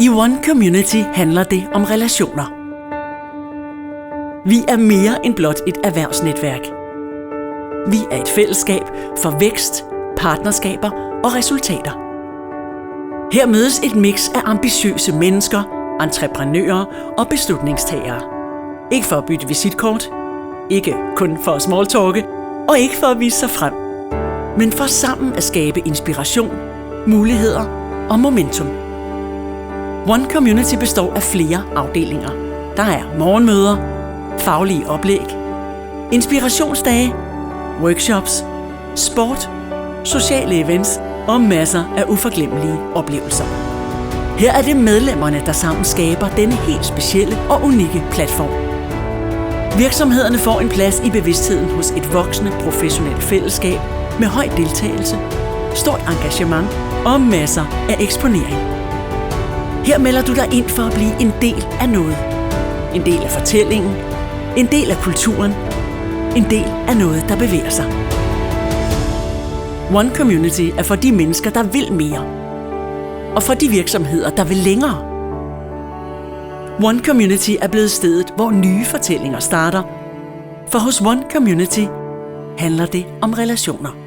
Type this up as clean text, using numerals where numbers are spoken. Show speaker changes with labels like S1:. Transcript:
S1: I One Community handler det om relationer. Vi er mere end blot et erhvervsnetværk. Vi er et fællesskab for vækst, partnerskaber og resultater. Her mødes et mix af ambitiøse mennesker, entreprenører og beslutningstagere. Ikke for at bytte visitkort, ikke kun for at smalltalke, og ikke for at vise sig frem, men for sammen at skabe inspiration, muligheder og momentum. One Community består af flere afdelinger. Der er morgenmøder, faglige oplæg, inspirationsdage, workshops, sport, sociale events og masser af uforglemmelige oplevelser. Her er det medlemmerne, der sammen skaber denne helt specielle og unikke platform. Virksomhederne får en plads i bevidstheden hos et voksende professionelt fællesskab med høj deltagelse, stort engagement og masser af eksponering. Her melder du dig ind for at blive en del af noget. En del af fortællingen, en del af kulturen, en del af noget, der bevæger sig. One Community er for de mennesker, der vil mere, og for de virksomheder, der vil længere. One Community er blevet stedet, hvor nye fortællinger starter, for hos One Community handler det om relationer.